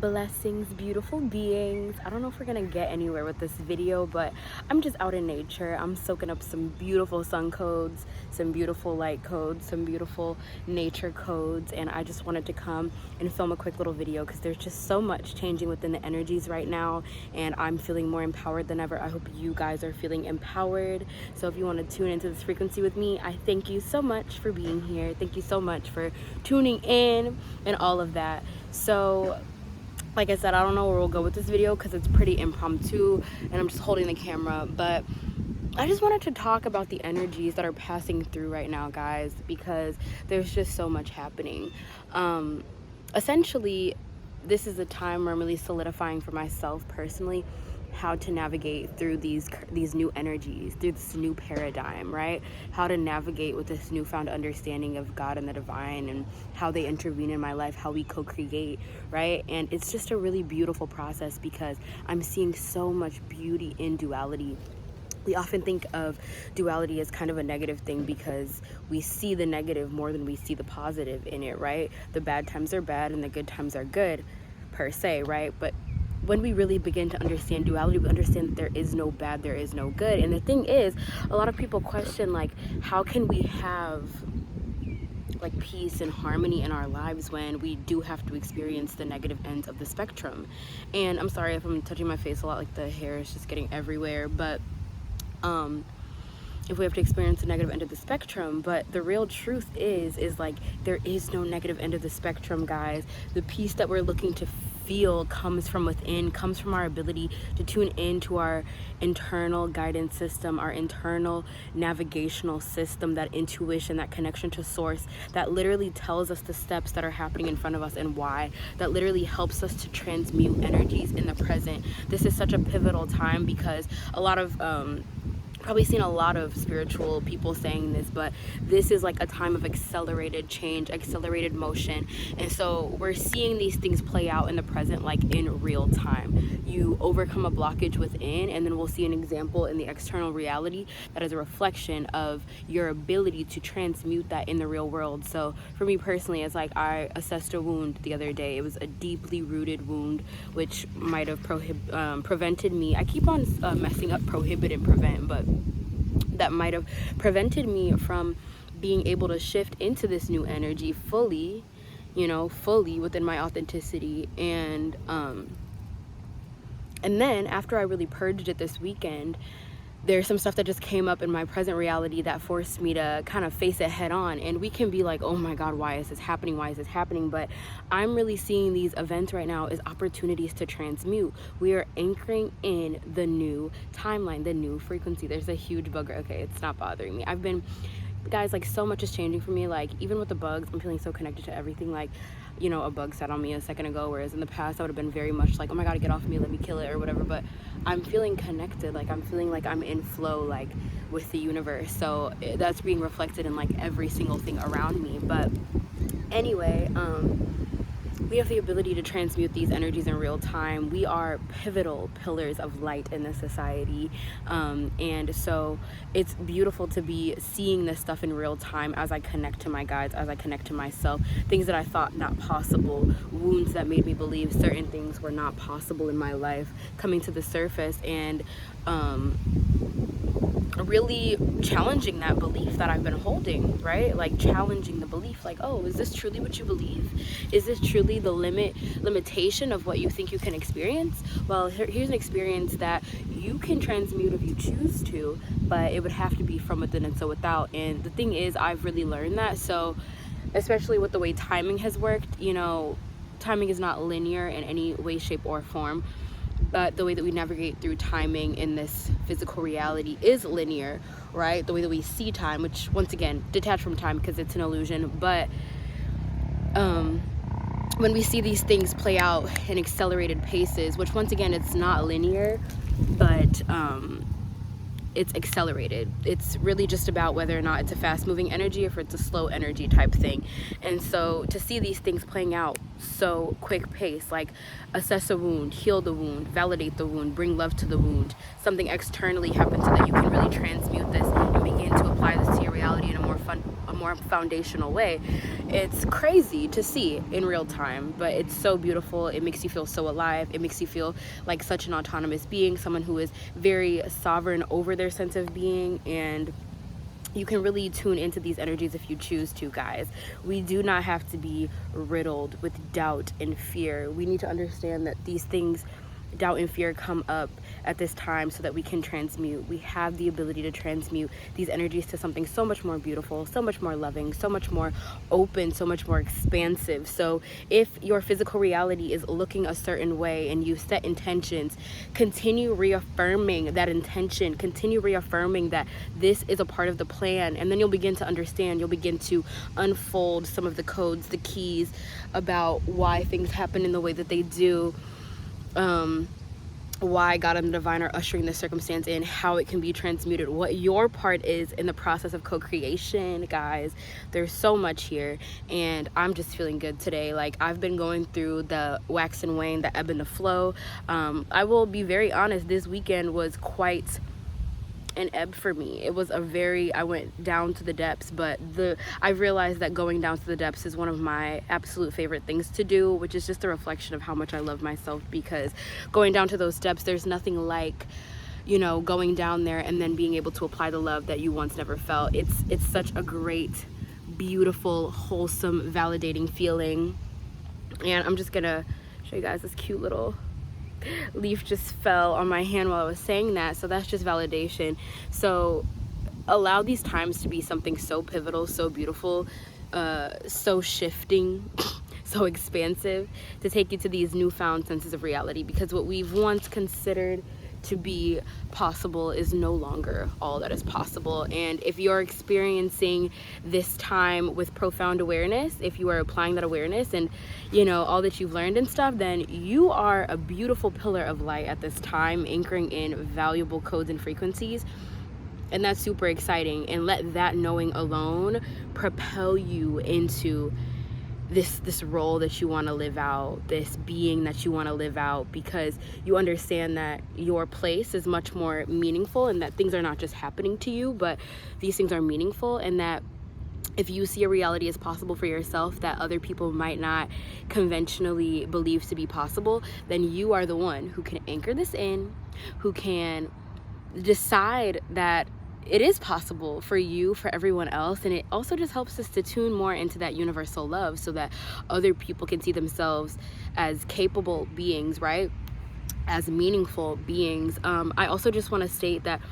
Blessings, beautiful beings. I don't know if we're gonna get anywhere with this video, but I'm just out in nature. I'm soaking up some beautiful sun codes, some beautiful light codes, some beautiful nature codes, and I just wanted to come and film a quick little video because there's just so much changing within the energies right now, and I'm feeling more empowered than ever. I hope you guys are feeling empowered. So if you want to tune into this frequency with me, I thank you so much for being here. Thank you so much for tuning in and all of that. So like I said, I don't know where we'll go with this video because it's pretty impromptu and I'm just holding the camera, but I just wanted to talk about the energies that are passing through right now, guys, because there's just so much happening. Essentially, this is a time where I'm really solidifying for myself personally how to navigate through these new energies, through this new paradigm, right? How to navigate with this newfound understanding of God and the divine and how they intervene in my life, how we co-create, right? And it's just a really beautiful process because I'm seeing so much beauty in duality. We often think of duality as kind of a negative thing because we see the negative more than we see the positive in it, right? The bad times are bad and the good times are good, per se, right? But when we really begin to understand duality, we understand that there is no bad, there is no good. And the thing is, a lot of people question, like, how can we have like peace and harmony in our lives when we do have to experience the negative ends of the spectrum? And I'm sorry if I'm touching my face a lot, like the hair is just getting everywhere, but if we have to experience the negative end of the spectrum. But the real truth is like there is no negative end of the spectrum, guys. The peace that we're looking to feel comes from within, comes from our ability to tune into our internal guidance system, our internal navigational system, that intuition, that connection to source that literally tells us the steps that are happening in front of us and why, that literally helps us to transmute energies in the present. This is such a pivotal time because a lot of probably seen a lot of spiritual people saying this, but this is like a time of accelerated change, accelerated motion. And so we're seeing these things play out in the present, like in real time. You overcome a blockage within, and then we'll see an example in the external reality that is a reflection of your ability to transmute that in the real world. So for me personally, it's like I assessed a wound the other day. It was a deeply rooted wound, which might have prevented me. I keep on messing up prohibit and prevent, but that might have prevented me from being able to shift into this new energy fully, fully within my authenticity. And then after I really purged it this weekend, there's some stuff that just came up in my present reality that forced me to kind of face it head on. And we can be like, oh my God, why is this happening? Why is this happening? But I'm really seeing these events right now as opportunities to transmute. We are anchoring in the new timeline, the new frequency. There's a huge bugger. Okay, it's not bothering me. Guys, like so much is changing for me. Like even with the bugs, I'm feeling so connected to everything. Like, a bug sat on me a second ago, whereas in the past I would have been very much like, oh my God, get off of me, let me kill it or whatever. But I'm feeling connected. Like I'm feeling like I'm in flow, like with the universe. So that's being reflected in like every single thing around me. But anyway, we have the ability to transmute these energies in real time. We are pivotal pillars of light in this society. And so it's beautiful to be seeing this stuff in real time as I connect to my guides, as I connect to myself. Things that I thought not possible, wounds that made me believe certain things were not possible in my life coming to the surface, and really challenging that belief that I've been holding, right? Like challenging the belief, like, oh, is this truly what you believe? Is this truly the limitation of what you think you can experience? Well, here's an experience that you can transmute if you choose to, but it would have to be from within and so without. And the thing is, I've really learned that. So especially with the way timing has worked, timing is not linear in any way, shape, or form. But the way that we navigate through timing in this physical reality is linear, right? The way that we see time, which once again, detached from time because it's an illusion. But when we see these things play out in accelerated paces, which once again, it's not linear, but it's accelerated. It's really just about whether or not it's a fast moving energy or if it's a slow energy type thing. And so to see these things playing out so quick pace, like assess a wound, heal the wound, validate the wound, bring love to the wound, something externally happens so that you can really transmute this and begin to apply apply this to your reality in a more foundational way. It's crazy to see in real time, but it's so beautiful. It makes you feel so alive. It makes you feel like such an autonomous being, someone who is very sovereign over their sense of being, and you can really tune into these energies if you choose to, guys. We do not have to be riddled with doubt and fear. We need to understand that these things, doubt and fear, come up at this time so that we can transmute. We have the ability to transmute these energies to something so much more beautiful, so much more loving, so much more open, so much more expansive. So if your physical reality is looking a certain way and you set intentions, continue reaffirming that intention, continue reaffirming that this is a part of the plan, and then you'll begin to understand, you'll begin to unfold some of the codes, the keys about why things happen in the way that they do, why God and the divine are ushering this circumstance in, how it can be transmuted, what your part is in the process of co-creation, guys. There's so much here, and I'm just feeling good today. Like, I've been going through the wax and wane, the ebb and the flow. I will be very honest, this weekend was quite an ebb for me. It was I went down to the depths, but I realized that going down to the depths is one of my absolute favorite things to do, which is just a reflection of how much I love myself, because going down to those depths, there's nothing like, you know, going down there and then being able to apply the love that you once never felt. It's such a great, beautiful, wholesome, validating feeling. And I'm just gonna show you guys this cute little leaf just fell on my hand while I was saying that, so that's just validation. So allow these times to be something so pivotal, so beautiful, so shifting, so expansive, to take you to these newfound senses of reality, because what we've once considered to be possible is no longer all that is possible. And if you're experiencing this time with profound awareness, if you are applying that awareness and, you know, all that you've learned and stuff, then you are a beautiful pillar of light at this time, anchoring in valuable codes and frequencies. And that's super exciting. And let that knowing alone propel you into this role that you want to live out, this being that you want to live out, because you understand that your place is much more meaningful, and that things are not just happening to you, but these things are meaningful, and that if you see a reality as possible for yourself that other people might not conventionally believe to be possible, then you are the one who can anchor this in, who can decide that it is possible for you, for everyone else. And it also just helps us to tune more into that universal love, so that other people can see themselves as capable beings, right? As meaningful beings. I also just want to state that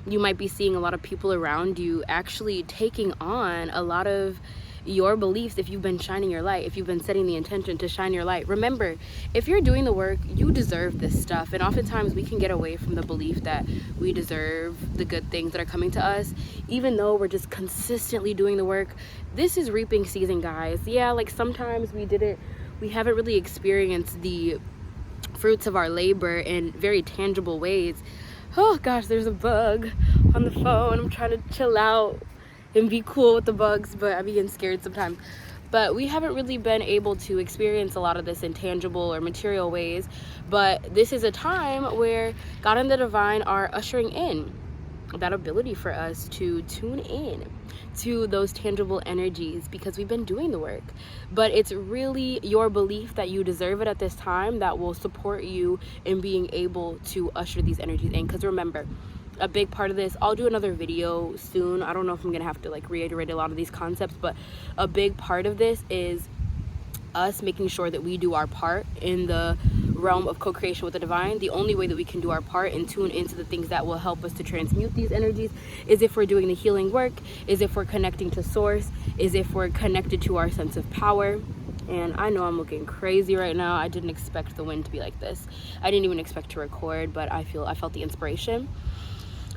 you might be seeing a lot of people around you actually taking on a lot of your beliefs if you've been shining your light, if you've been setting the intention to shine your light. Remember, if you're doing the work, you deserve this stuff. And oftentimes we can get away from the belief that we deserve the good things that are coming to us, even though we're just consistently doing the work. This is reaping season, guys. Yeah, like sometimes we haven't really experienced the fruits of our labor in very tangible ways. Oh gosh, there's a bug on the phone. I'm trying to chill out and be cool with the bugs, but I be getting scared sometimes. But we haven't really been able to experience a lot of this in tangible or material ways. But this is a time where God and the divine are ushering in that ability for us to tune in to those tangible energies, because we've been doing the work. But it's really your belief that you deserve it at this time that will support you in being able to usher these energies in. Because remember, a big part of this, I'll do another video soon. I don't know if I'm gonna have to like reiterate a lot of these concepts, but a big part of this is us making sure that we do our part in the realm of co-creation with the divine. The only way that we can do our part and tune into the things that will help us to transmute these energies is if we're doing the healing work, is if we're connecting to source, is if we're connected to our sense of power. And I know I'm looking crazy right now. I didn't expect the wind to be like this. I didn't even expect to record, but I felt the inspiration.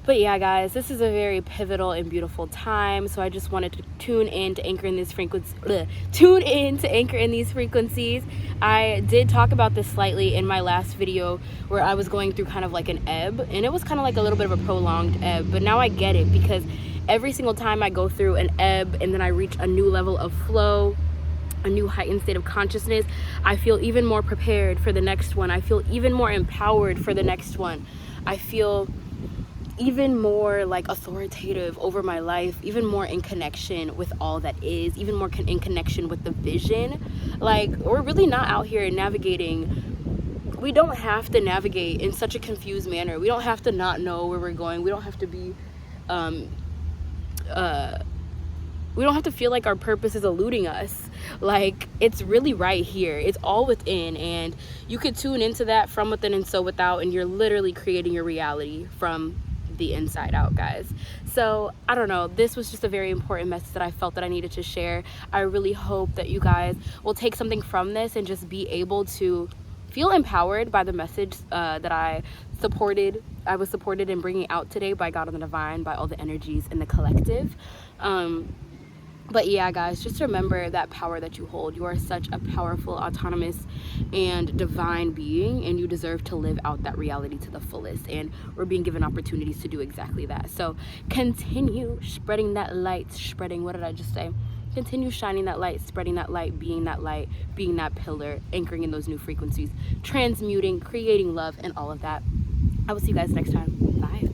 But yeah, guys, this is a very pivotal and beautiful time. So I just wanted to tune in to anchor in these frequencies. I did talk about this slightly in my last video, where I was going through kind of like an ebb, and it was kind of like a little bit of a prolonged ebb. But now I get it, because every single time I go through an ebb and then I reach a new level of flow, a new heightened state of consciousness, I feel even more prepared for the next one. I feel even more empowered for the next one. I feel even more like authoritative over my life, even more in connection with all that is, even more in connection with the vision. Like, we're really not out here navigating. We don't have to navigate in such a confused manner. We don't have to not know where we're going. We don't have to be we don't have to feel like our purpose is eluding us. Like, it's really right here. It's all within, and you could tune into that from within and so without, and you're literally creating your reality from the inside out, guys. So I don't know, this was just a very important message that I felt that I needed to share. I really hope that you guys will take something from this and just be able to feel empowered by the message that I was supported in bringing out today by God and the Divine, by all the energies in the collective. But yeah, guys, just remember that power that you hold. You are such a powerful, autonomous, and divine being, and you deserve to live out that reality to the fullest. And we're being given opportunities to do exactly that. So continue spreading that light, what did I just say? Continue shining that light, spreading that light, being that pillar, anchoring in those new frequencies, transmuting, creating love, and all of that. I will see you guys next time. Bye.